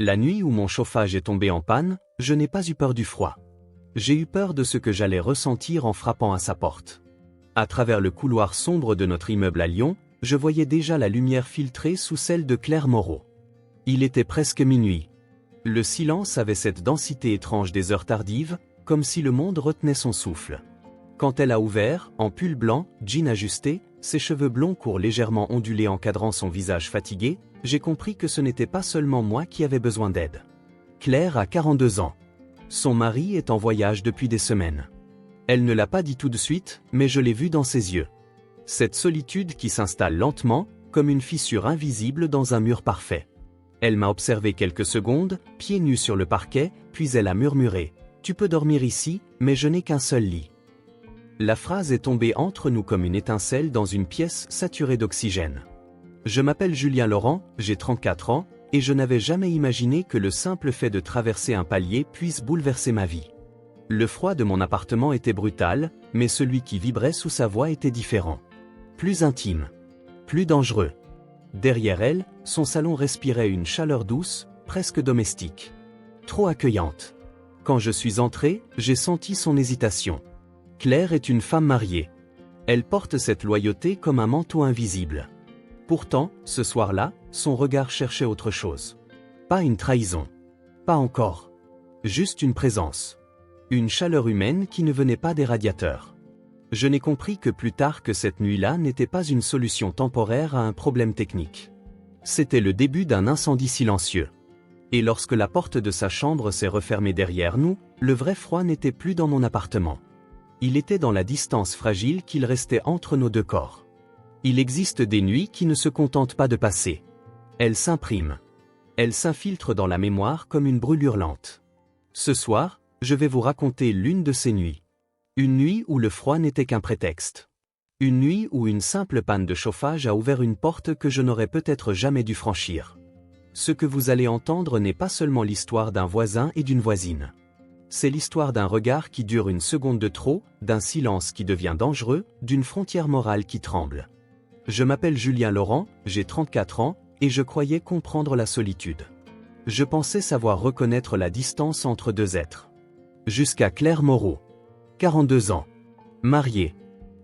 La nuit où mon chauffage est tombé en panne, je n'ai pas eu peur du froid. J'ai eu peur de ce que j'allais ressentir en frappant à sa porte. À travers le couloir sombre de notre immeuble à Lyon, je voyais déjà la lumière filtrée sous celle de Claire Moreau. Il était presque minuit. Le silence avait cette densité étrange des heures tardives, comme si le monde retenait son souffle. Quand elle a ouvert, en pull blanc, jean ajusté, ses cheveux blonds courts légèrement ondulés encadrant son visage fatigué, j'ai compris que ce n'était pas seulement moi qui avais besoin d'aide. Claire a 42 ans. Son mari est en voyage depuis des semaines. Elle ne l'a pas dit tout de suite, mais je l'ai vu dans ses yeux. Cette solitude qui s'installe lentement, comme une fissure invisible dans un mur parfait. Elle m'a observé quelques secondes, pieds nus sur le parquet, puis elle a murmuré « Tu peux dormir ici, mais je n'ai qu'un seul lit ». La phrase est tombée entre nous comme une étincelle dans une pièce saturée d'oxygène. Je m'appelle Julien Laurent, j'ai 34 ans, et je n'avais jamais imaginé que le simple fait de traverser un palier puisse bouleverser ma vie. Le froid de mon appartement était brutal, mais celui qui vibrait sous sa voix était différent. Plus intime. Plus dangereux. Derrière elle, son salon respirait une chaleur douce, presque domestique. Trop accueillante. Quand je suis entré, j'ai senti son hésitation. Claire est une femme mariée. Elle porte cette loyauté comme un manteau invisible. Pourtant, ce soir-là, son regard cherchait autre chose. Pas une trahison. Pas encore. Juste une présence. Une chaleur humaine qui ne venait pas des radiateurs. Je n'ai compris que plus tard que cette nuit-là n'était pas une solution temporaire à un problème technique. C'était le début d'un incendie silencieux. Et lorsque la porte de sa chambre s'est refermée derrière nous, le vrai froid n'était plus dans mon appartement. Il était dans la distance fragile qu'il restait entre nos deux corps. Il existe des nuits qui ne se contentent pas de passer. Elles s'impriment. Elles s'infiltrent dans la mémoire comme une brûlure lente. Ce soir, je vais vous raconter l'une de ces nuits. Une nuit où le froid n'était qu'un prétexte. Une nuit où une simple panne de chauffage a ouvert une porte que je n'aurais peut-être jamais dû franchir. Ce que vous allez entendre n'est pas seulement l'histoire d'un voisin et d'une voisine. C'est l'histoire d'un regard qui dure une seconde de trop, d'un silence qui devient dangereux, d'une frontière morale qui tremble. Je m'appelle Julien Laurent, j'ai 34 ans, et je croyais comprendre la solitude. Je pensais savoir reconnaître la distance entre deux êtres. Jusqu'à Claire Moreau. 42 ans. Mariée.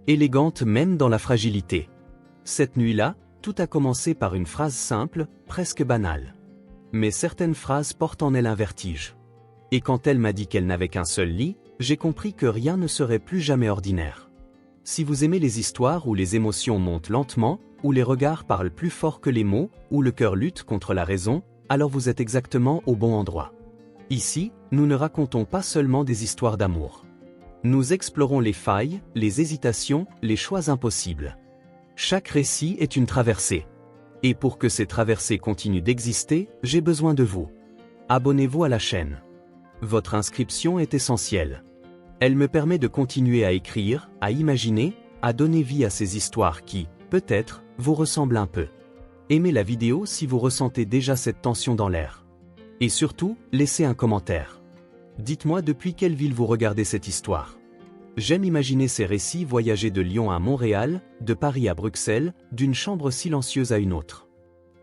Élégante même dans la fragilité. Cette nuit-là, tout a commencé par une phrase simple, presque banale. Mais certaines phrases portent en elles un vertige. Et quand elle m'a dit qu'elle n'avait qu'un seul lit, j'ai compris que rien ne serait plus jamais ordinaire. Si vous aimez les histoires où les émotions montent lentement, où les regards parlent plus fort que les mots, où le cœur lutte contre la raison, alors vous êtes exactement au bon endroit. Ici, nous ne racontons pas seulement des histoires d'amour. Nous explorons les failles, les hésitations, les choix impossibles. Chaque récit est une traversée. Et pour que ces traversées continuent d'exister, j'ai besoin de vous. Abonnez-vous à la chaîne. Votre inscription est essentielle. Elle me permet de continuer à écrire, à imaginer, à donner vie à ces histoires qui, peut-être, vous ressemblent un peu. Aimez la vidéo si vous ressentez déjà cette tension dans l'air. Et surtout, laissez un commentaire. Dites-moi depuis quelle ville vous regardez cette histoire. J'aime imaginer ces récits voyager de Lyon à Montréal, de Paris à Bruxelles, d'une chambre silencieuse à une autre.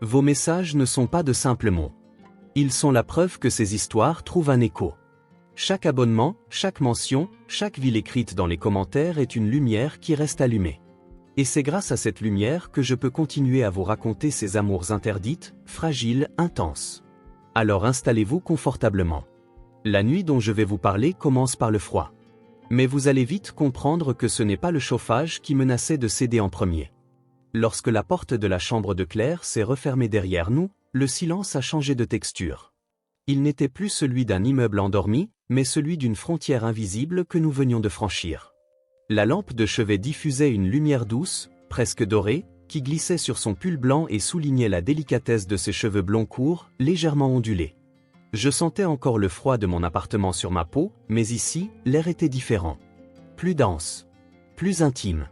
Vos messages ne sont pas de simples mots. Ils sont la preuve que ces histoires trouvent un écho. Chaque abonnement, chaque mention, chaque ville écrite dans les commentaires est une lumière qui reste allumée. Et c'est grâce à cette lumière que je peux continuer à vous raconter ces amours interdites, fragiles, intenses. Alors installez-vous confortablement. La nuit dont je vais vous parler commence par le froid. Mais vous allez vite comprendre que ce n'est pas le chauffage qui menaçait de céder en premier. Lorsque la porte de la chambre de Claire s'est refermée derrière nous, le silence a changé de texture. Il n'était plus celui d'un immeuble endormi, mais celui d'une frontière invisible que nous venions de franchir. La lampe de chevet diffusait une lumière douce, presque dorée, qui glissait sur son pull blanc et soulignait la délicatesse de ses cheveux blonds courts, légèrement ondulés. Je sentais encore le froid de mon appartement sur ma peau, mais ici, l'air était différent. Plus dense. Plus intime.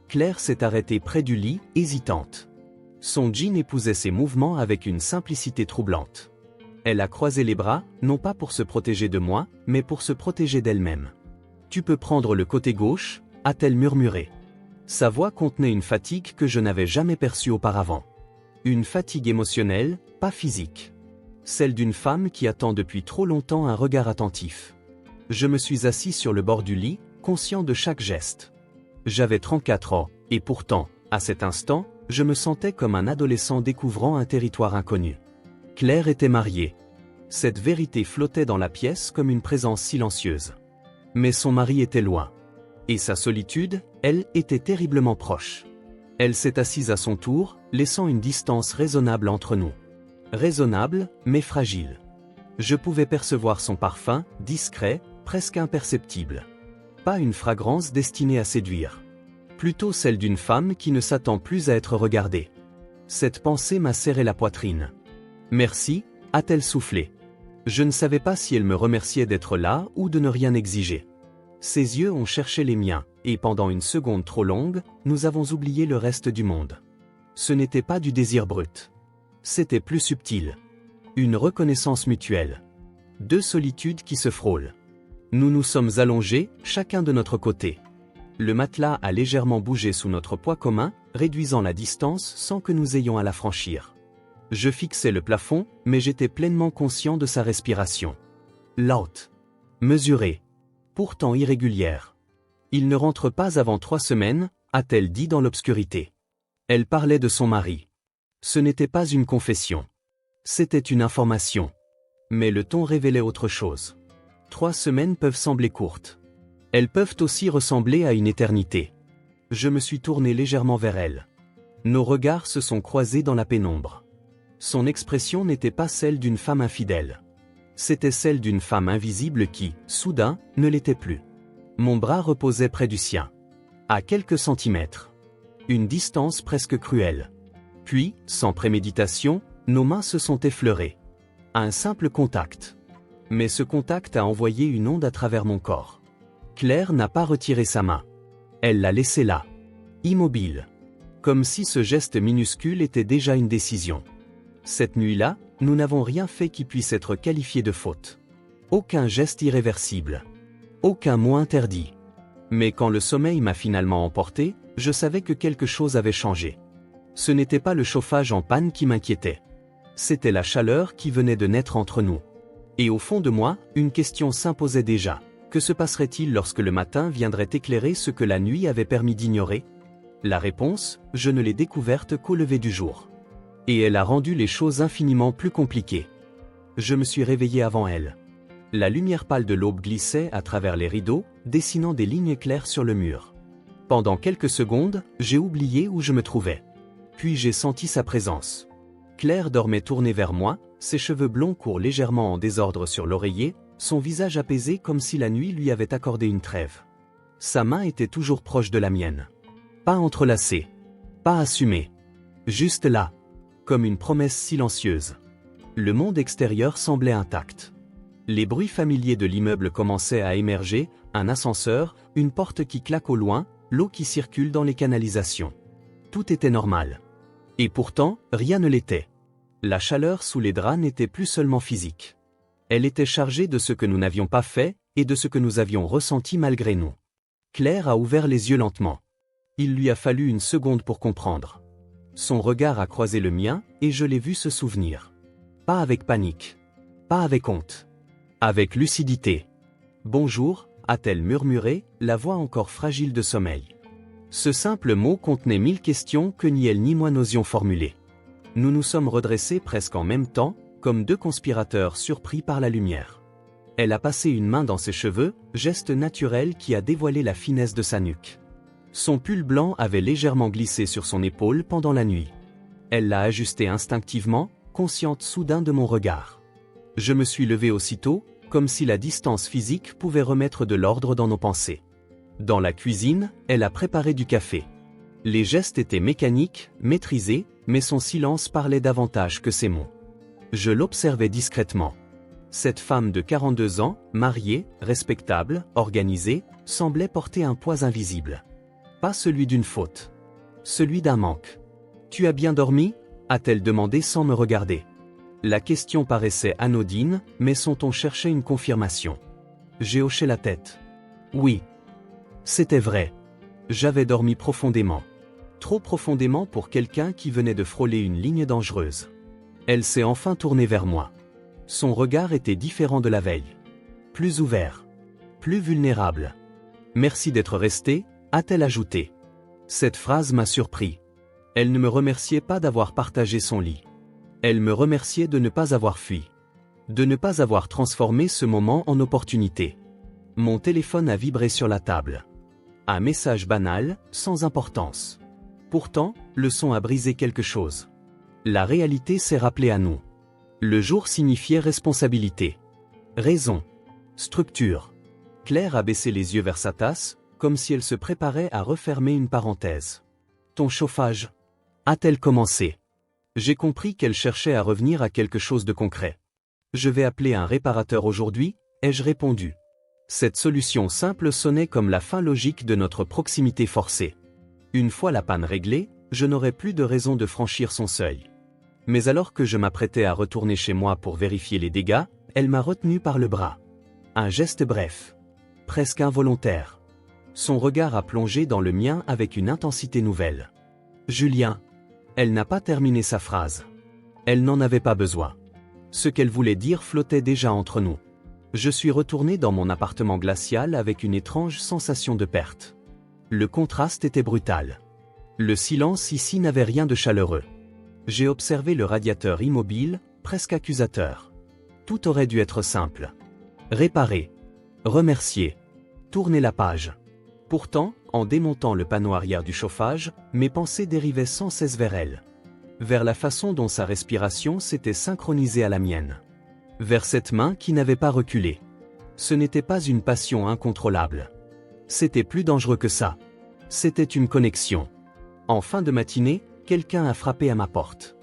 Claire s'est arrêtée près du lit, hésitante. Son jean épousait ses mouvements avec une simplicité troublante. Elle a croisé les bras, non pas pour se protéger de moi, mais pour se protéger d'elle-même. « Tu peux prendre le côté gauche » a-t-elle murmuré. Sa voix contenait une fatigue que je n'avais jamais perçue auparavant. Une fatigue émotionnelle, pas physique. Celle d'une femme qui attend depuis trop longtemps un regard attentif. Je me suis assis sur le bord du lit, conscient de chaque geste. J'avais 34 ans, et pourtant, à cet instant, je me sentais comme un adolescent découvrant un territoire inconnu. Claire était mariée. Cette vérité flottait dans la pièce comme une présence silencieuse. Mais son mari était loin. Et sa solitude, elle, était terriblement proche. Elle s'est assise à son tour, laissant une distance raisonnable entre nous. Raisonnable, mais fragile. Je pouvais percevoir son parfum, discret, presque imperceptible. Pas une fragrance destinée à séduire. Plutôt celle d'une femme qui ne s'attend plus à être regardée. Cette pensée m'a serré la poitrine. Merci, a-t-elle soufflé. Je ne savais pas si elle me remerciait d'être là ou de ne rien exiger. Ses yeux ont cherché les miens, et pendant une seconde trop longue, nous avons oublié le reste du monde. Ce n'était pas du désir brut. C'était plus subtil. Une reconnaissance mutuelle. Deux solitudes qui se frôlent. Nous nous sommes allongés, chacun de notre côté. Le matelas a légèrement bougé sous notre poids commun, réduisant la distance sans que nous ayons à la franchir. Je fixais le plafond, mais j'étais pleinement conscient de sa respiration. Lente. Mesurée. Pourtant irrégulière. Il ne rentre pas avant 3 semaines, a-t-elle dit dans l'obscurité. Elle parlait de son mari. Ce n'était pas une confession. C'était une information. Mais le ton révélait autre chose. 3 semaines peuvent sembler courtes. Elles peuvent aussi ressembler à une éternité. Je me suis tourné légèrement vers elle. Nos regards se sont croisés dans la pénombre. Son expression n'était pas celle d'une femme infidèle. C'était celle d'une femme invisible qui, soudain, ne l'était plus. Mon bras reposait près du sien. À quelques centimètres. Une distance presque cruelle. Puis, sans préméditation, nos mains se sont effleurées. Un simple contact. Mais ce contact a envoyé une onde à travers mon corps. Claire n'a pas retiré sa main. Elle l'a laissée là. Immobile. Comme si ce geste minuscule était déjà une décision. Cette nuit-là, nous n'avons rien fait qui puisse être qualifié de faute. Aucun geste irréversible. Aucun mot interdit. Mais quand le sommeil m'a finalement emporté, je savais que quelque chose avait changé. Ce n'était pas le chauffage en panne qui m'inquiétait. C'était la chaleur qui venait de naître entre nous. Et au fond de moi, une question s'imposait déjà. Que se passerait-il lorsque le matin viendrait éclairer ce que la nuit avait permis d'ignorer? La réponse, je ne l'ai découverte qu'au lever du jour. Et elle a rendu les choses infiniment plus compliquées. Je me suis réveillé avant elle. La lumière pâle de l'aube glissait à travers les rideaux, dessinant des lignes claires sur le mur. Pendant quelques secondes, j'ai oublié où je me trouvais. Puis j'ai senti sa présence. Claire dormait tournée vers moi, ses cheveux blonds courent légèrement en désordre sur l'oreiller, son visage apaisé comme si la nuit lui avait accordé une trêve. Sa main était toujours proche de la mienne. Pas entrelacée. Pas assumée. Juste là. Comme une promesse silencieuse. Le monde extérieur semblait intact. Les bruits familiers de l'immeuble commençaient à émerger, un ascenseur, une porte qui claque au loin, l'eau qui circule dans les canalisations. Tout était normal. Et pourtant, rien ne l'était. La chaleur sous les draps n'était plus seulement physique. Elle était chargée de ce que nous n'avions pas fait, et de ce que nous avions ressenti malgré nous. Claire a ouvert les yeux lentement. Il lui a fallu une seconde pour comprendre. Son regard a croisé le mien, et je l'ai vu se souvenir. Pas avec panique. Pas avec honte. Avec lucidité. « Bonjour », a-t-elle murmuré, la voix encore fragile de sommeil. Ce simple mot contenait 1000 questions que ni elle ni moi n'osions formuler. Nous nous sommes redressés presque en même temps, comme deux conspirateurs surpris par la lumière. Elle a passé une main dans ses cheveux, geste naturel qui a dévoilé la finesse de sa nuque. Son pull blanc avait légèrement glissé sur son épaule pendant la nuit. Elle l'a ajusté instinctivement, consciente soudain de mon regard. Je me suis levé aussitôt, comme si la distance physique pouvait remettre de l'ordre dans nos pensées. Dans la cuisine, elle a préparé du café. Les gestes étaient mécaniques, maîtrisés, mais son silence parlait davantage que ses mots. Je l'observais discrètement. Cette femme de 42 ans, mariée, respectable, organisée, semblait porter un poids invisible. Pas celui d'une faute. Celui d'un manque. « Tu as bien dormi ?» a-t-elle demandé sans me regarder. La question paraissait anodine, mais son ton cherchait une confirmation. J'ai hoché la tête. Oui. C'était vrai. J'avais dormi profondément. Trop profondément pour quelqu'un qui venait de frôler une ligne dangereuse. Elle s'est enfin tournée vers moi. Son regard était différent de la veille. Plus ouvert. Plus vulnérable. Merci d'être resté, a-t-elle ajouté. Cette phrase m'a surpris. Elle ne me remerciait pas d'avoir partagé son lit. Elle me remerciait de ne pas avoir fui. De ne pas avoir transformé ce moment en opportunité. Mon téléphone a vibré sur la table. Un message banal, sans importance. Pourtant, le son a brisé quelque chose. La réalité s'est rappelée à nous. Le jour signifiait responsabilité. Raison. Structure. Claire a baissé les yeux vers sa tasse, comme si elle se préparait à refermer une parenthèse. Ton chauffage? A-t-elle commencé? J'ai compris qu'elle cherchait à revenir à quelque chose de concret. Je vais appeler un réparateur aujourd'hui, ai-je répondu. Cette solution simple sonnait comme la fin logique de notre proximité forcée. Une fois la panne réglée, je n'aurais plus de raison de franchir son seuil. Mais alors que je m'apprêtais à retourner chez moi pour vérifier les dégâts, elle m'a retenu par le bras. Un geste bref. Presque involontaire. Son regard a plongé dans le mien avec une intensité nouvelle. Julien. Elle n'a pas terminé sa phrase. Elle n'en avait pas besoin. Ce qu'elle voulait dire flottait déjà entre nous. Je suis retourné dans mon appartement glacial avec une étrange sensation de perte. Le contraste était brutal. Le silence ici n'avait rien de chaleureux. J'ai observé le radiateur immobile, presque accusateur. Tout aurait dû être simple. Réparer. Remercier. Tourner la page. Pourtant, en démontant le panneau arrière du chauffage, mes pensées dérivaient sans cesse vers elle. Vers la façon dont sa respiration s'était synchronisée à la mienne. Vers cette main qui n'avait pas reculé. Ce n'était pas une passion incontrôlable. C'était plus dangereux que ça. C'était une connexion. En fin de matinée, quelqu'un a frappé à ma porte.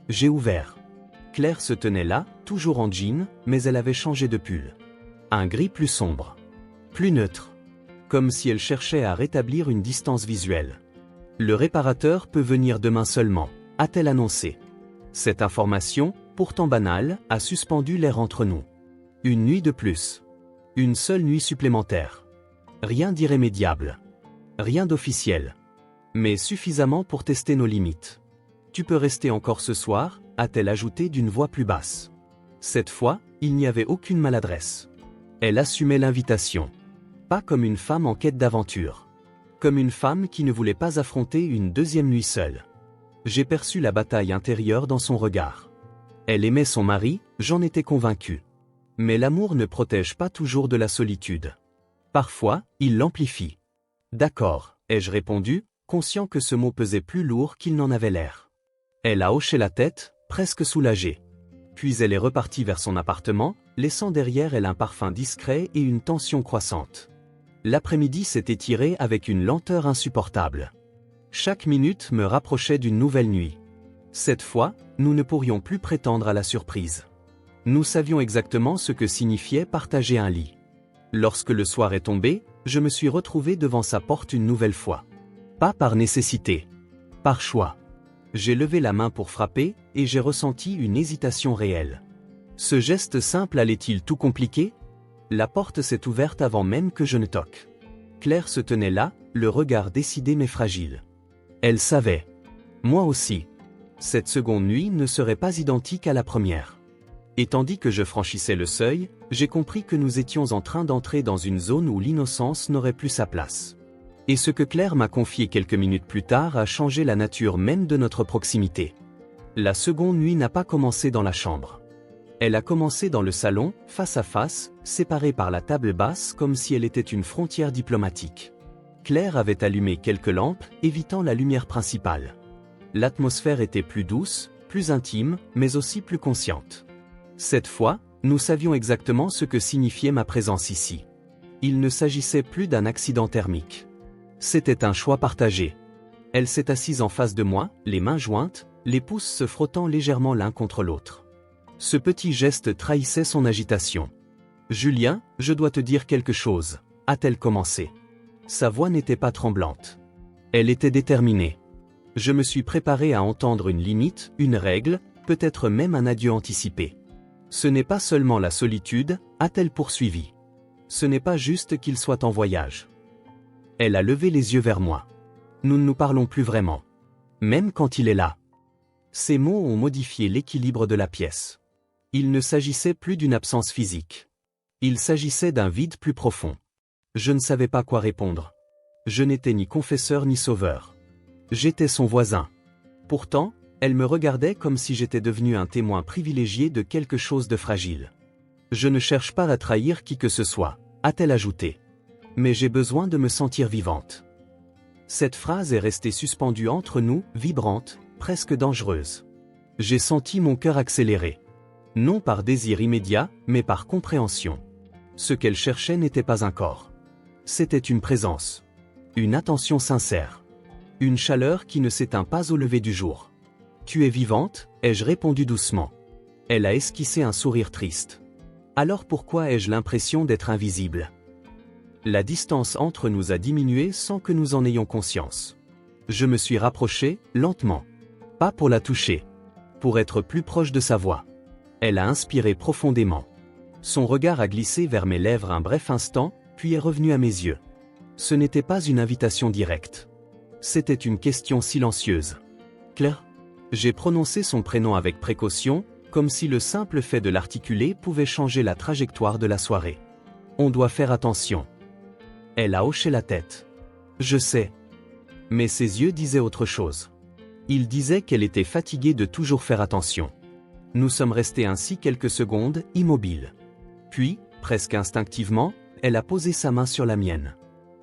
J'ai ouvert. Claire se tenait là, toujours en jean, mais elle avait changé de pull. Un gris plus sombre. Plus neutre. Comme si elle cherchait à rétablir une distance visuelle. Le réparateur peut venir demain seulement, a-t-elle annoncé. Cette information, pourtant banale, a suspendu l'air entre nous. Une nuit de plus. Une seule nuit supplémentaire. Rien d'irrémédiable. Rien d'officiel. Mais suffisamment pour tester nos limites. Tu peux rester encore ce soir, a-t-elle ajouté d'une voix plus basse. Cette fois, il n'y avait aucune maladresse. Elle assumait l'invitation. Pas comme une femme en quête d'aventure. Comme une femme qui ne voulait pas affronter une deuxième nuit seule. J'ai perçu la bataille intérieure dans son regard. Elle aimait son mari, j'en étais convaincu. Mais l'amour ne protège pas toujours de la solitude. Parfois, il l'amplifie. D'accord, ai-je répondu, conscient que ce mot pesait plus lourd qu'il n'en avait l'air. Elle a hoché la tête, presque soulagée. Puis elle est repartie vers son appartement, laissant derrière elle un parfum discret et une tension croissante. L'après-midi s'est étiré avec une lenteur insupportable. Chaque minute me rapprochait d'une nouvelle nuit. Cette fois, nous ne pourrions plus prétendre à la surprise. Nous savions exactement ce que signifiait partager un lit. Lorsque le soir est tombé, je me suis retrouvé devant sa porte une nouvelle fois. Pas par nécessité. Par choix. J'ai levé la main pour frapper, et j'ai ressenti une hésitation réelle. Ce geste simple allait-il tout compliquer? La porte s'est ouverte avant même que je ne toque. Claire se tenait là, le regard décidé mais fragile. Elle savait. Moi aussi. Cette seconde nuit ne serait pas identique à la première. Et tandis que je franchissais le seuil, j'ai compris que nous étions en train d'entrer dans une zone où l'innocence n'aurait plus sa place. Et ce que Claire m'a confié quelques minutes plus tard a changé la nature même de notre proximité. La seconde nuit n'a pas commencé dans la chambre. Elle a commencé dans le salon, face à face, séparée par la table basse comme si elle était une frontière diplomatique. Claire avait allumé quelques lampes, évitant la lumière principale. L'atmosphère était plus douce, plus intime, mais aussi plus consciente. Cette fois, nous savions exactement ce que signifiait ma présence ici. Il ne s'agissait plus d'un accident thermique. C'était un choix partagé. Elle s'est assise en face de moi, les mains jointes, les pouces se frottant légèrement l'un contre l'autre. Ce petit geste trahissait son agitation. « Julien, je dois te dire quelque chose », a-t-elle commencé. Sa voix n'était pas tremblante. Elle était déterminée. Je me suis préparé à entendre une limite, une règle, peut-être même un adieu anticipé. Ce n'est pas seulement la solitude, a-t-elle poursuivi. Ce n'est pas juste qu'il soit en voyage. Elle a levé les yeux vers moi. Nous ne nous parlons plus vraiment. Même quand il est là. Ces mots ont modifié l'équilibre de la pièce. Il ne s'agissait plus d'une absence physique. Il s'agissait d'un vide plus profond. Je ne savais pas quoi répondre. Je n'étais ni confesseur ni sauveur. J'étais son voisin. Pourtant, elle me regardait comme si j'étais devenu un témoin privilégié de quelque chose de fragile. Je ne cherche pas à trahir qui que ce soit, a-t-elle ajouté. Mais j'ai besoin de me sentir vivante. Cette phrase est restée suspendue entre nous, vibrante, presque dangereuse. J'ai senti mon cœur accélérer. Non par désir immédiat, mais par compréhension. Ce qu'elle cherchait n'était pas un corps. C'était une présence. Une attention sincère. Une chaleur qui ne s'éteint pas au lever du jour. « Tu es vivante ?» ai-je répondu doucement. Elle a esquissé un sourire triste. Alors pourquoi ai-je l'impression d'être invisible? La distance entre nous a diminué sans que nous en ayons conscience. Je me suis rapproché, lentement. Pas pour la toucher. Pour être plus proche de sa voix. Elle a inspiré profondément. Son regard a glissé vers mes lèvres un bref instant, puis est revenu à mes yeux. Ce n'était pas une invitation directe. C'était une question silencieuse. Claire? J'ai prononcé son prénom avec précaution, comme si le simple fait de l'articuler pouvait changer la trajectoire de la soirée. On doit faire attention. Elle a hoché la tête. Je sais. Mais ses yeux disaient autre chose. Ils disaient qu'elle était fatiguée de toujours faire attention. Nous sommes restés ainsi quelques secondes, immobiles. Puis, presque instinctivement, elle a posé sa main sur la mienne.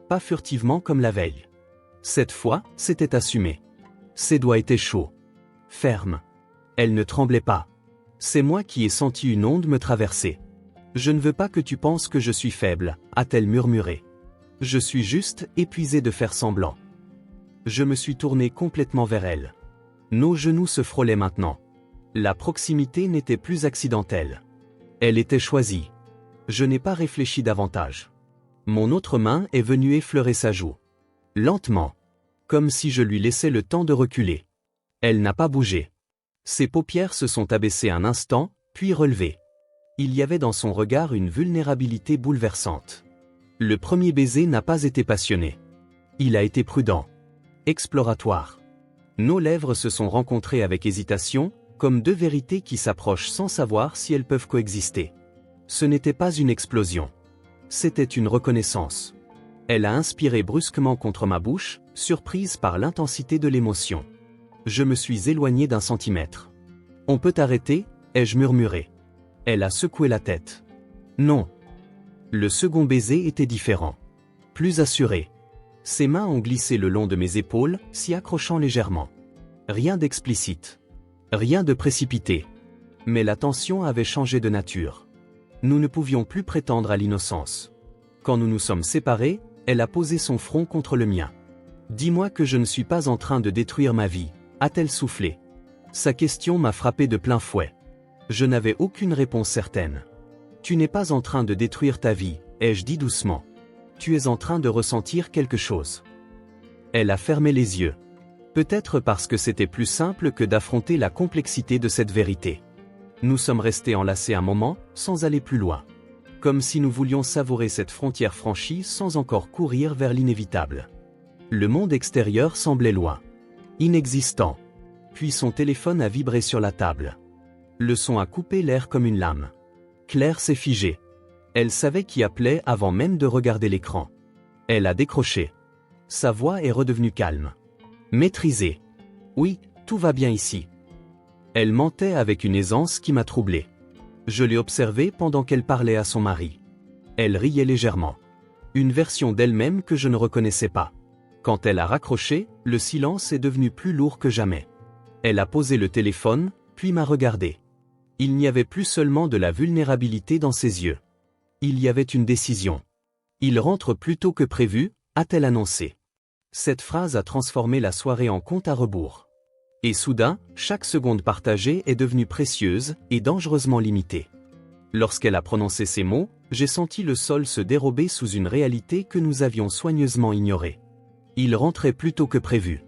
Pas furtivement comme la veille. Cette fois, c'était assumé. Ses doigts étaient chauds. Fermes. Elle ne tremblait pas. C'est moi qui ai senti une onde me traverser. Je ne veux pas que tu penses que je suis faible, a-t-elle murmuré. Je suis juste épuisé de faire semblant. Je me suis tourné complètement vers elle. Nos genoux se frôlaient maintenant. La proximité n'était plus accidentelle. Elle était choisie. Je n'ai pas réfléchi davantage. Mon autre main est venue effleurer sa joue. Lentement. Comme si je lui laissais le temps de reculer. Elle n'a pas bougé. Ses paupières se sont abaissées un instant, puis relevées. Il y avait dans son regard une vulnérabilité bouleversante. Le premier baiser n'a pas été passionné. Il a été prudent. Exploratoire. Nos lèvres se sont rencontrées avec hésitation, comme deux vérités qui s'approchent sans savoir si elles peuvent coexister. Ce n'était pas une explosion. C'était une reconnaissance. Elle a inspiré brusquement contre ma bouche, surprise par l'intensité de l'émotion. Je me suis éloigné d'un centimètre. « On peut arrêter ?» ai-je murmuré. Elle a secoué la tête. « Non. » Le second baiser était différent. Plus assuré. Ses mains ont glissé le long de mes épaules, s'y accrochant légèrement. Rien d'explicite. Rien de précipité. Mais la tension avait changé de nature. Nous ne pouvions plus prétendre à l'innocence. Quand nous nous sommes séparés, elle a posé son front contre le mien. « Dis-moi que je ne suis pas en train de détruire ma vie », a-t-elle soufflé. Sa question m'a frappé de plein fouet. Je n'avais aucune réponse certaine. « Tu n'es pas en train de détruire ta vie », ai-je dit doucement. « Tu es en train de ressentir quelque chose. » Elle a fermé les yeux. Peut-être parce que c'était plus simple que d'affronter la complexité de cette vérité. Nous sommes restés enlacés un moment, sans aller plus loin. Comme si nous voulions savourer cette frontière franchie sans encore courir vers l'inévitable. Le monde extérieur semblait loin. Inexistant. Puis son téléphone a vibré sur la table. Le son a coupé l'air comme une lame. Claire s'est figée. Elle savait qui appelait avant même de regarder l'écran. Elle a décroché. Sa voix est redevenue calme. Maîtrisée. Oui, tout va bien ici. Elle mentait avec une aisance qui m'a troublé. Je l'ai observée pendant qu'elle parlait à son mari. Elle riait légèrement. Une version d'elle-même que je ne reconnaissais pas. Quand elle a raccroché, le silence est devenu plus lourd que jamais. Elle a posé le téléphone, puis m'a regardé. Il n'y avait plus seulement de la vulnérabilité dans ses yeux. Il y avait une décision. Il rentre plus tôt que prévu, a-t-elle annoncé. Cette phrase a transformé la soirée en compte à rebours. Et soudain, chaque seconde partagée est devenue précieuse et dangereusement limitée. Lorsqu'elle a prononcé ces mots, j'ai senti le sol se dérober sous une réalité que nous avions soigneusement ignorée. Il rentrait plus tôt que prévu.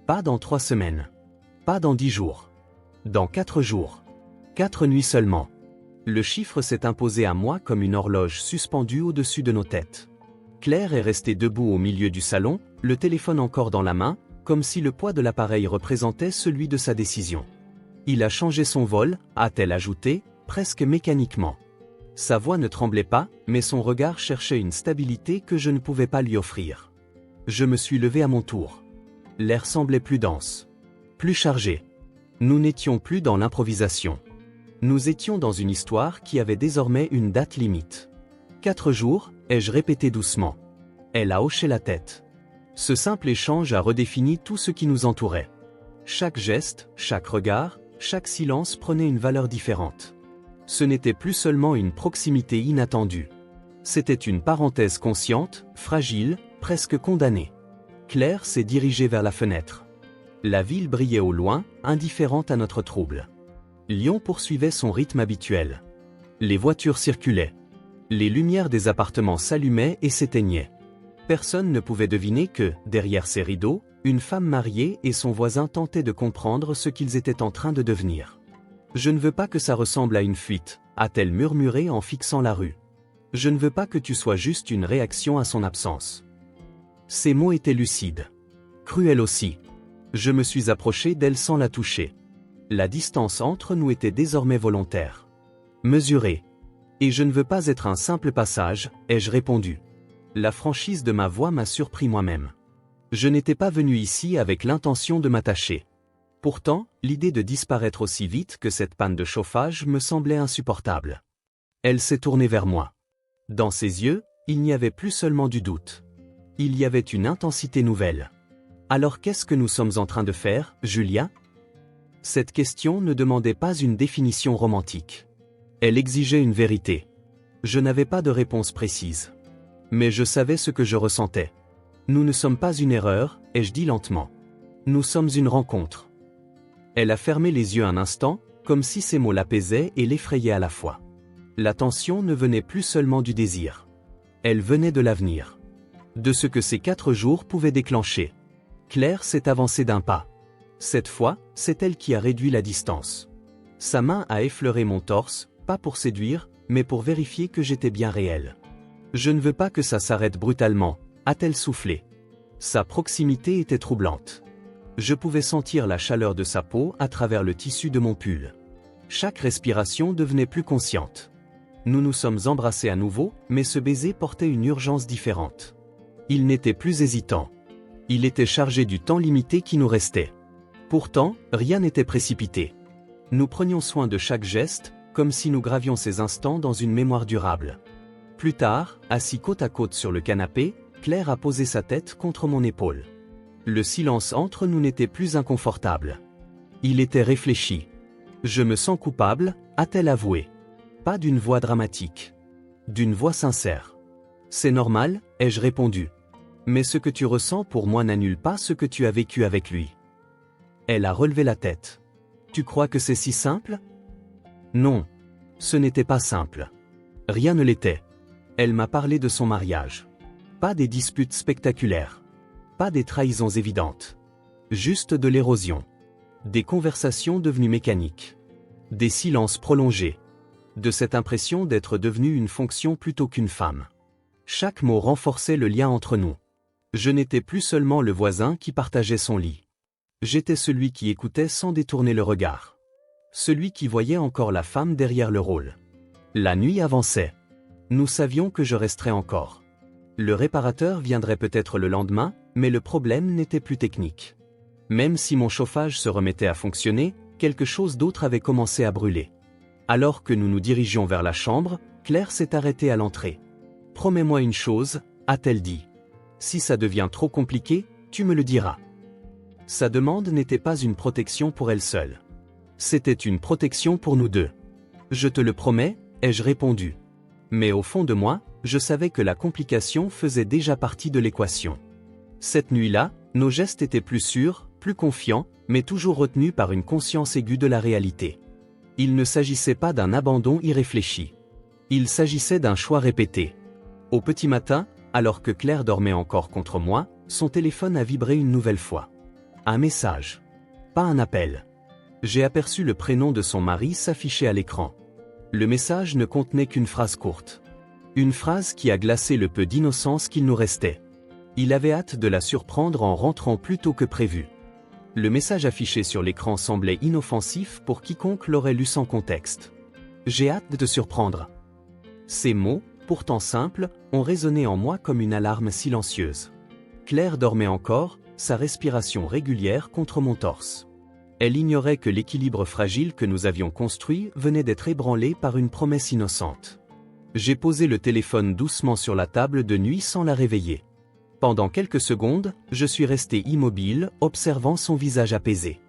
Pas dans 3 semaines. Pas dans 10 jours. Dans 4 jours. 4 nuits seulement. Le chiffre s'est imposé à moi comme une horloge suspendue au-dessus de nos têtes. Claire est restée debout au milieu du salon, le téléphone encore dans la main, comme si le poids de l'appareil représentait celui de sa décision. Il a changé son vol, a-t-elle ajouté, presque mécaniquement. Sa voix ne tremblait pas, mais son regard cherchait une stabilité que je ne pouvais pas lui offrir. Je me suis levé à mon tour. L'air semblait plus dense, plus chargé. Nous n'étions plus dans l'improvisation. Nous étions dans une histoire qui avait désormais une date limite. 4 jours, ai-je répété doucement. Elle a hoché la tête. Ce simple échange a redéfini tout ce qui nous entourait. Chaque geste, chaque regard, chaque silence prenait une valeur différente. Ce n'était plus seulement une proximité inattendue. C'était une parenthèse consciente, fragile, presque condamnée. Claire s'est dirigée vers la fenêtre. La ville brillait au loin, indifférente à notre trouble. Lyon poursuivait son rythme habituel. Les voitures circulaient. Les lumières des appartements s'allumaient et s'éteignaient. Personne ne pouvait deviner que, derrière ces rideaux, une femme mariée et son voisin tentaient de comprendre ce qu'ils étaient en train de devenir. « Je ne veux pas que ça ressemble à une fuite », a-t-elle murmuré en fixant la rue. « Je ne veux pas que tu sois juste une réaction à son absence. » Ces mots étaient lucides. Cruels aussi. Je me suis approché d'elle sans la toucher. La distance entre nous était désormais volontaire. Mesurée. Et je ne veux pas être un simple passage, ai-je répondu. La franchise de ma voix m'a surpris moi-même. Je n'étais pas venu ici avec l'intention de m'attacher. Pourtant, l'idée de disparaître aussi vite que cette panne de chauffage me semblait insupportable. Elle s'est tournée vers moi. Dans ses yeux, il n'y avait plus seulement du doute. Il y avait une intensité nouvelle. Alors qu'est-ce que nous sommes en train de faire, Julia ? Cette question ne demandait pas une définition romantique. Elle exigeait une vérité. Je n'avais pas de réponse précise. Mais je savais ce que je ressentais. Nous ne sommes pas une erreur, ai-je dit lentement. Nous sommes une rencontre. Elle a fermé les yeux un instant, comme si ces mots l'apaisaient et l'effrayaient à la fois. La tension ne venait plus seulement du désir. Elle venait de l'avenir. De ce que ces 4 jours pouvaient déclencher. Claire s'est avancée d'un pas. Cette fois, c'est elle qui a réduit la distance. Sa main a effleuré mon torse, pas pour séduire, mais pour vérifier que j'étais bien réel. Je ne veux pas que ça s'arrête brutalement, a-t-elle soufflé. Sa proximité était troublante. Je pouvais sentir la chaleur de sa peau à travers le tissu de mon pull. Chaque respiration devenait plus consciente. Nous nous sommes embrassés à nouveau, mais ce baiser portait une urgence différente. Il n'était plus hésitant. Il était chargé du temps limité qui nous restait. Pourtant, rien n'était précipité. Nous prenions soin de chaque geste, comme si nous gravions ces instants dans une mémoire durable. Plus tard, assis côte à côte sur le canapé, Claire a posé sa tête contre mon épaule. Le silence entre nous n'était plus inconfortable. Il était réfléchi. Je me sens coupable, a-t-elle avoué. Pas d'une voix dramatique. D'une voix sincère. C'est normal, ai-je répondu. Mais ce que tu ressens pour moi n'annule pas ce que tu as vécu avec lui. Elle a relevé la tête. Tu crois que c'est si simple ? Non. Ce n'était pas simple. Rien ne l'était. Elle m'a parlé de son mariage. Pas des disputes spectaculaires. Pas des trahisons évidentes. Juste de l'érosion. Des conversations devenues mécaniques. Des silences prolongés. De cette impression d'être devenue une fonction plutôt qu'une femme. Chaque mot renforçait le lien entre nous. Je n'étais plus seulement le voisin qui partageait son lit. J'étais celui qui écoutait sans détourner le regard. Celui qui voyait encore la femme derrière le rôle. La nuit avançait. Nous savions que je resterais encore. Le réparateur viendrait peut-être le lendemain, mais le problème n'était plus technique. Même si mon chauffage se remettait à fonctionner, quelque chose d'autre avait commencé à brûler. Alors que nous nous dirigions vers la chambre, Claire s'est arrêtée à l'entrée. « Promets-moi une chose », a-t-elle dit. « Si ça devient trop compliqué, tu me le diras. » Sa demande n'était pas une protection pour elle seule. C'était une protection pour nous deux. « Je te le promets », ai-je répondu. Mais au fond de moi, je savais que la complication faisait déjà partie de l'équation. Cette nuit-là, nos gestes étaient plus sûrs, plus confiants, mais toujours retenus par une conscience aiguë de la réalité. Il ne s'agissait pas d'un abandon irréfléchi. Il s'agissait d'un choix répété. Au petit matin, alors que Claire dormait encore contre moi, son téléphone a vibré une nouvelle fois. Un message. Pas un appel. J'ai aperçu le prénom de son mari s'afficher à l'écran. Le message ne contenait qu'une phrase courte. Une phrase qui a glacé le peu d'innocence qu'il nous restait. Il avait hâte de la surprendre en rentrant plus tôt que prévu. Le message affiché sur l'écran semblait inoffensif pour quiconque l'aurait lu sans contexte. J'ai hâte de te surprendre. Ces mots, pourtant simples, ont résonné en moi comme une alarme silencieuse. Claire dormait encore, sa respiration régulière contre mon torse. Elle ignorait que l'équilibre fragile que nous avions construit venait d'être ébranlé par une promesse innocente. J'ai posé le téléphone doucement sur la table de nuit sans la réveiller. Pendant quelques secondes, je suis resté immobile, observant son visage apaisé.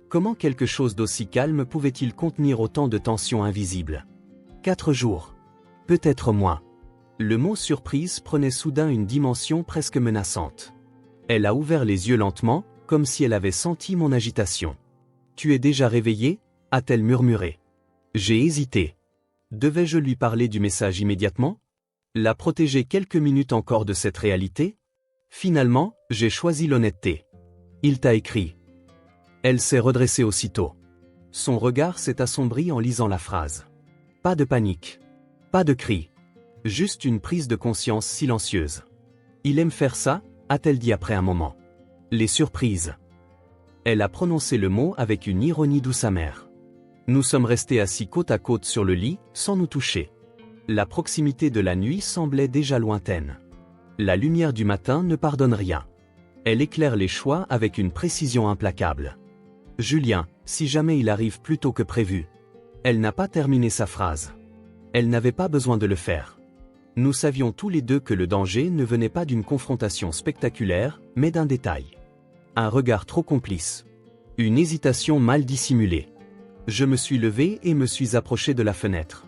Comment quelque chose d'aussi calme pouvait-il contenir autant de tensions invisibles? 4 jours. Peut-être moins. Le mot surprise prenait soudain une dimension presque menaçante. Elle a ouvert les yeux lentement, comme si elle avait senti mon agitation. « Tu es déjà réveillé » a-t-elle murmuré. J'ai hésité. Devais-je lui parler du message immédiatement? La protéger quelques minutes encore de cette réalité? Finalement, j'ai choisi l'honnêteté. Il t'a écrit. Elle s'est redressée aussitôt. Son regard s'est assombri en lisant la phrase. Pas de panique. Pas de cri. Juste une prise de conscience silencieuse. Il aime faire ça, a-t-elle dit après un moment. Les surprises. Elle a prononcé le mot avec une ironie douce amère. Nous sommes restés assis côte à côte sur le lit, sans nous toucher. La proximité de la nuit semblait déjà lointaine. La lumière du matin ne pardonne rien. Elle éclaire les choix avec une précision implacable. Julien, si jamais il arrive plus tôt que prévu. Elle n'a pas terminé sa phrase. Elle n'avait pas besoin de le faire. Nous savions tous les deux que le danger ne venait pas d'une confrontation spectaculaire, mais d'un détail. Un regard trop complice. Une hésitation mal dissimulée. Je me suis levé et me suis approché de la fenêtre.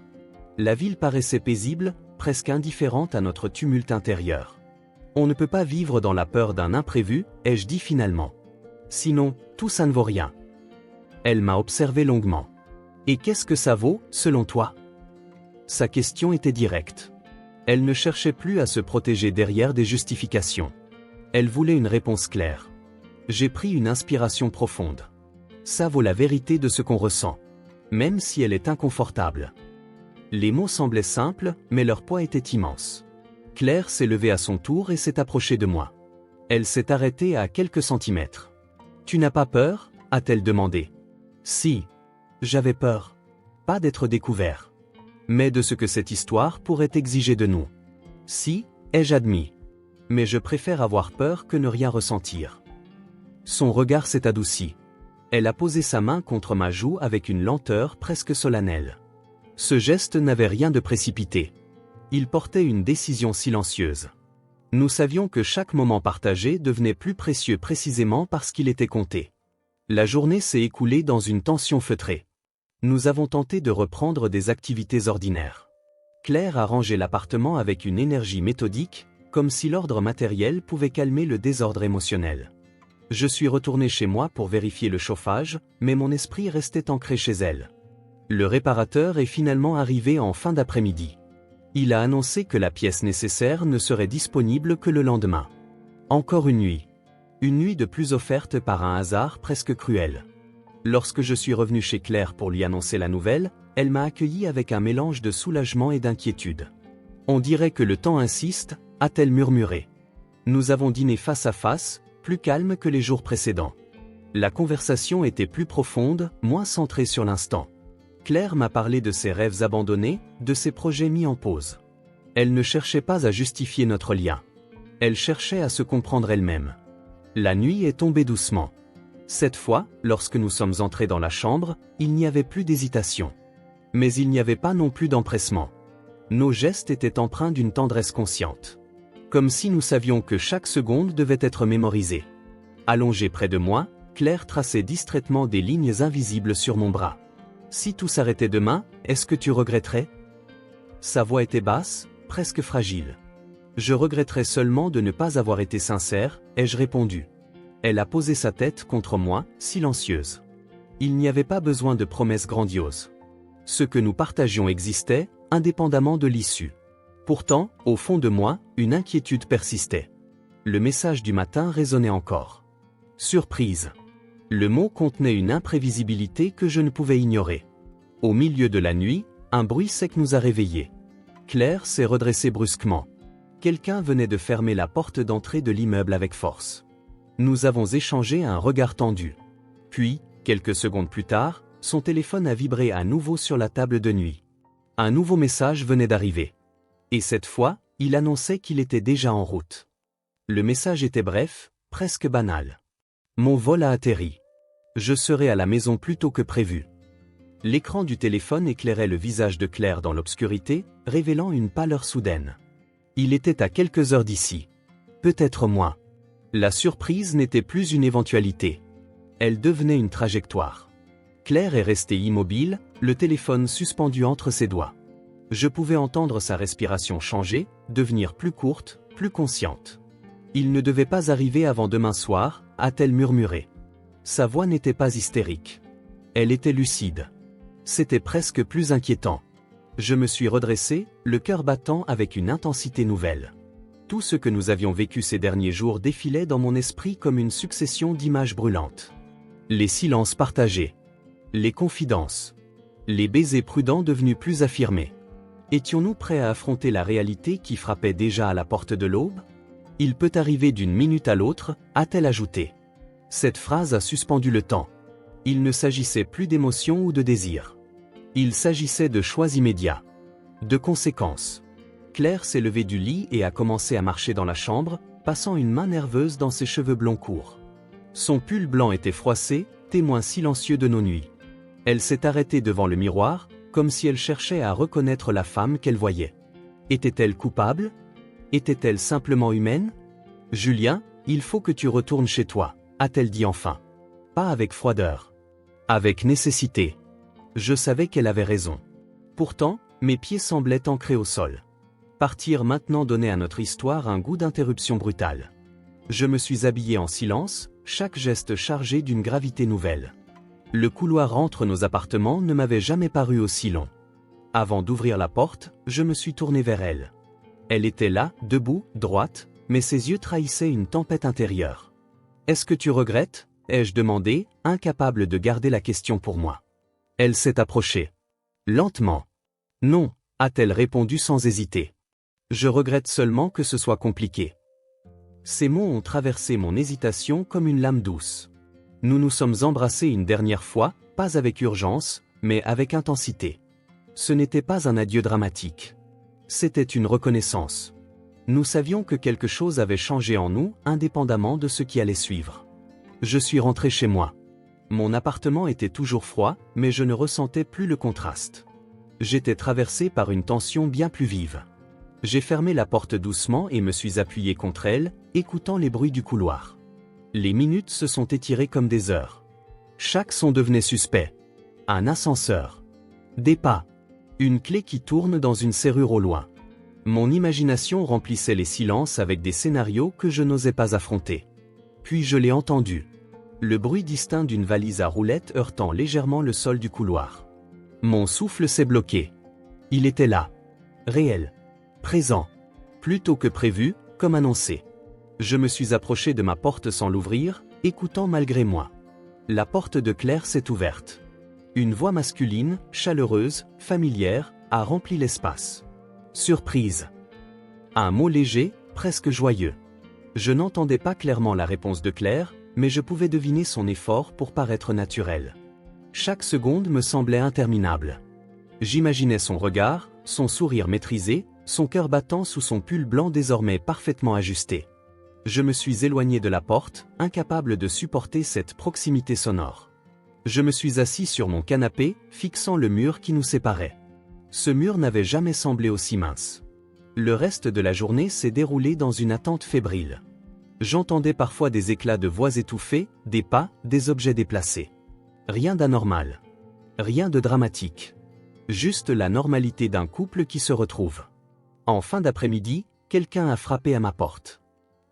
La ville paraissait paisible, presque indifférente à notre tumulte intérieur. On ne peut pas vivre dans la peur d'un imprévu, ai-je dit finalement. Sinon, tout ça ne vaut rien. Elle m'a observé longuement. Et qu'est-ce que ça vaut, selon toi? Sa question était directe. Elle ne cherchait plus à se protéger derrière des justifications. Elle voulait une réponse claire. J'ai pris une inspiration profonde. Ça vaut la vérité de ce qu'on ressent. Même si elle est inconfortable. Les mots semblaient simples, mais leur poids était immense. Claire s'est levée à son tour et s'est approchée de moi. Elle s'est arrêtée à quelques centimètres. « Tu n'as pas peur » a-t-elle demandé. « Si. J'avais peur. Pas d'être découvert. Mais de ce que cette histoire pourrait exiger de nous. Si, ai-je admis. Mais je préfère avoir peur que ne rien ressentir. » Son regard s'est adouci. Elle a posé sa main contre ma joue avec une lenteur presque solennelle. Ce geste n'avait rien de précipité. Il portait une décision silencieuse. Nous savions que chaque moment partagé devenait plus précieux précisément parce qu'il était compté. La journée s'est écoulée dans une tension feutrée. Nous avons tenté de reprendre des activités ordinaires. Claire a rangé l'appartement avec une énergie méthodique, comme si l'ordre matériel pouvait calmer le désordre émotionnel. Je suis retourné chez moi pour vérifier le chauffage, mais mon esprit restait ancré chez elle. Le réparateur est finalement arrivé en fin d'après-midi. Il a annoncé que la pièce nécessaire ne serait disponible que le lendemain. Encore une nuit. Une nuit de plus offerte par un hasard presque cruel. Lorsque je suis revenu chez Claire pour lui annoncer la nouvelle, elle m'a accueilli avec un mélange de soulagement et d'inquiétude. « On dirait que le temps insiste », a-t-elle murmuré. Nous avons dîné face à face, plus calme que les jours précédents. La conversation était plus profonde, moins centrée sur l'instant. Claire m'a parlé de ses rêves abandonnés, de ses projets mis en pause. Elle ne cherchait pas à justifier notre lien. Elle cherchait à se comprendre elle-même. La nuit est tombée doucement. Cette fois, lorsque nous sommes entrés dans la chambre, il n'y avait plus d'hésitation. Mais il n'y avait pas non plus d'empressement. Nos gestes étaient empreints d'une tendresse consciente. Comme si nous savions que chaque seconde devait être mémorisée. Allongée près de moi, Claire traçait distraitement des lignes invisibles sur mon bras. « Si tout s'arrêtait demain, est-ce que tu regretterais ?» Sa voix était basse, presque fragile. « Je regretterais seulement de ne pas avoir été sincère, ai-je répondu. Elle a posé sa tête contre moi, silencieuse. Il n'y avait pas besoin de promesses grandioses. Ce que nous partagions existait, indépendamment de l'issue. Pourtant, au fond de moi, une inquiétude persistait. Le message du matin résonnait encore. Surprise. Le mot contenait une imprévisibilité que je ne pouvais ignorer. Au milieu de la nuit, un bruit sec nous a réveillés. Claire s'est redressée brusquement. Quelqu'un venait de fermer la porte d'entrée de l'immeuble avec force. Nous avons échangé un regard tendu. Puis, quelques secondes plus tard, son téléphone a vibré à nouveau sur la table de nuit. Un nouveau message venait d'arriver. Et cette fois, il annonçait qu'il était déjà en route. Le message était bref, presque banal. Mon vol a atterri. Je serai à la maison plus tôt que prévu. L'écran du téléphone éclairait le visage de Claire dans l'obscurité, révélant une pâleur soudaine. Il était à quelques heures d'ici. Peut-être moins. La surprise n'était plus une éventualité. Elle devenait une trajectoire. Claire est restée immobile, le téléphone suspendu entre ses doigts. Je pouvais entendre sa respiration changer, devenir plus courte, plus consciente. Il ne devait pas arriver avant demain soir, a-t-elle murmuré. Sa voix n'était pas hystérique. Elle était lucide. C'était presque plus inquiétant. Je me suis redressé, le cœur battant avec une intensité nouvelle. Tout ce que nous avions vécu ces derniers jours défilait dans mon esprit comme une succession d'images brûlantes. Les silences partagés. Les confidences. Les baisers prudents devenus plus affirmés. Étions-nous prêts à affronter la réalité qui frappait déjà à la porte de l'aube? Il peut arriver d'une minute à l'autre, a-t-elle ajouté. Cette phrase a suspendu le temps. Il ne s'agissait plus d'émotion ou de désir. Il s'agissait de choix immédiats. De conséquences. Claire s'est levée du lit et a commencé à marcher dans la chambre, passant une main nerveuse dans ses cheveux blonds courts. Son pull blanc était froissé, témoin silencieux de nos nuits. Elle s'est arrêtée devant le miroir, comme si elle cherchait à reconnaître la femme qu'elle voyait. Était-elle coupable? Était-elle simplement humaine? Julien, il faut que tu retournes chez toi, a-t-elle dit enfin. Pas avec froideur. Avec nécessité. Je savais qu'elle avait raison. Pourtant, mes pieds semblaient ancrés au sol. Partir maintenant donnait à notre histoire un goût d'interruption brutale. Je me suis habillé en silence, chaque geste chargé d'une gravité nouvelle. Le couloir entre nos appartements ne m'avait jamais paru aussi long. Avant d'ouvrir la porte, je me suis tourné vers elle. Elle était là, debout, droite, mais ses yeux trahissaient une tempête intérieure. « Est-ce que tu regrettes ?» ai-je demandé, incapable de garder la question pour moi. Elle s'est approchée. Lentement. « Non », a-t-elle répondu sans hésiter. « Je regrette seulement que ce soit compliqué. » Ces mots ont traversé mon hésitation comme une lame douce. Nous nous sommes embrassés une dernière fois, pas avec urgence, mais avec intensité. Ce n'était pas un adieu dramatique. C'était une reconnaissance. Nous savions que quelque chose avait changé en nous, indépendamment de ce qui allait suivre. Je suis rentré chez moi. Mon appartement était toujours froid, mais je ne ressentais plus le contraste. J'étais traversé par une tension bien plus vive. J'ai fermé la porte doucement et me suis appuyé contre elle, écoutant les bruits du couloir. Les minutes se sont étirées comme des heures. Chaque son devenait suspect. Un ascenseur. Des pas. Une clé qui tourne dans une serrure au loin. Mon imagination remplissait les silences avec des scénarios que je n'osais pas affronter. Puis je l'ai entendu. Le bruit distinct d'une valise à roulettes heurtant légèrement le sol du couloir. Mon souffle s'est bloqué. Il était là. Réel. Présent. Plus tôt que prévu, comme annoncé. Je me suis approché de ma porte sans l'ouvrir, écoutant malgré moi. La porte de Claire s'est ouverte. Une voix masculine, chaleureuse, familière, a rempli l'espace. Surprise. Un mot léger, presque joyeux. Je n'entendais pas clairement la réponse de Claire, mais je pouvais deviner son effort pour paraître naturel. Chaque seconde me semblait interminable. J'imaginais son regard, son sourire maîtrisé, son cœur battant sous son pull blanc désormais parfaitement ajusté. Je me suis éloigné de la porte, incapable de supporter cette proximité sonore. Je me suis assis sur mon canapé, fixant le mur qui nous séparait. Ce mur n'avait jamais semblé aussi mince. Le reste de la journée s'est déroulé dans une attente fébrile. J'entendais parfois des éclats de voix étouffées, des pas, des objets déplacés. Rien d'anormal. Rien de dramatique. Juste la normalité d'un couple qui se retrouve. En fin d'après-midi, quelqu'un a frappé à ma porte.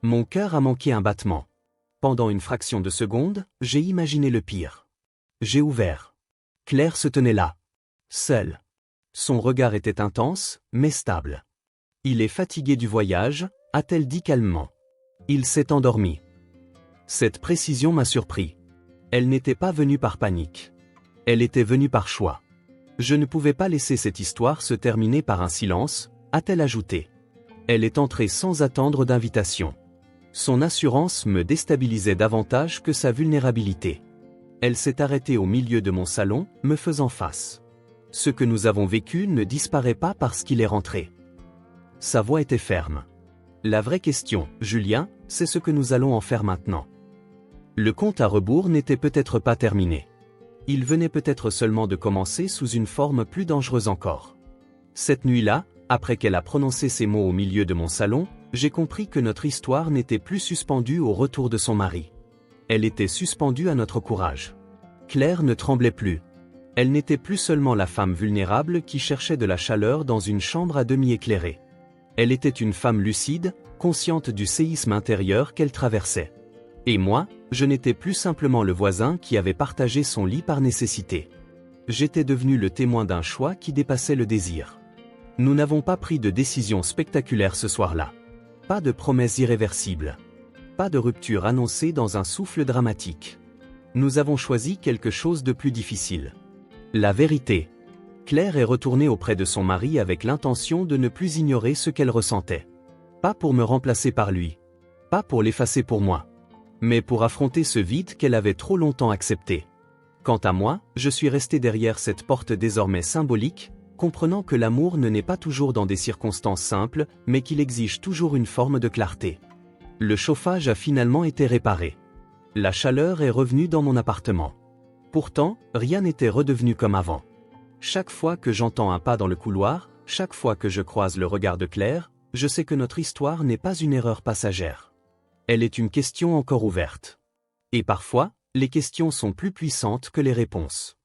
Mon cœur a manqué un battement. Pendant une fraction de seconde, j'ai imaginé le pire. J'ai ouvert. Claire se tenait là. Seule. Son regard était intense, mais stable. « Il est fatigué du voyage », a-t-elle dit calmement. Il s'est endormi. Cette précision m'a surpris. Elle n'était pas venue par panique. Elle était venue par choix. Je ne pouvais pas laisser cette histoire se terminer par un silence, a-t-elle ajouté. Elle est entrée sans attendre d'invitation. Son assurance me déstabilisait davantage que sa vulnérabilité. Elle s'est arrêtée au milieu de mon salon, me faisant face. Ce que nous avons vécu ne disparaît pas parce qu'il est rentré. Sa voix était ferme. La vraie question, Julien, c'est ce que nous allons en faire maintenant. Le compte à rebours n'était peut-être pas terminé. Il venait peut-être seulement de commencer sous une forme plus dangereuse encore. Cette nuit-là, après qu'elle a prononcé ces mots au milieu de mon salon, j'ai compris que notre histoire n'était plus suspendue au retour de son mari. Elle était suspendue à notre courage. Claire ne tremblait plus. Elle n'était plus seulement la femme vulnérable qui cherchait de la chaleur dans une chambre à demi éclairée. Elle était une femme lucide, consciente du séisme intérieur qu'elle traversait. Et moi, je n'étais plus simplement le voisin qui avait partagé son lit par nécessité. J'étais devenu le témoin d'un choix qui dépassait le désir. Nous n'avons pas pris de décision spectaculaire ce soir-là. Pas de promesses irréversibles. Pas de rupture annoncée dans un souffle dramatique. Nous avons choisi quelque chose de plus difficile. La vérité. Claire est retournée auprès de son mari avec l'intention de ne plus ignorer ce qu'elle ressentait. Pas pour me remplacer par lui. Pas pour l'effacer pour moi. Mais pour affronter ce vide qu'elle avait trop longtemps accepté. Quant à moi, je suis resté derrière cette porte désormais symbolique, comprenant que l'amour ne naît pas toujours dans des circonstances simples, mais qu'il exige toujours une forme de clarté. Le chauffage a finalement été réparé. La chaleur est revenue dans mon appartement. Pourtant, rien n'était redevenu comme avant. Chaque fois que j'entends un pas dans le couloir, chaque fois que je croise le regard de Claire, je sais que notre histoire n'est pas une erreur passagère. Elle est une question encore ouverte. Et parfois, les questions sont plus puissantes que les réponses.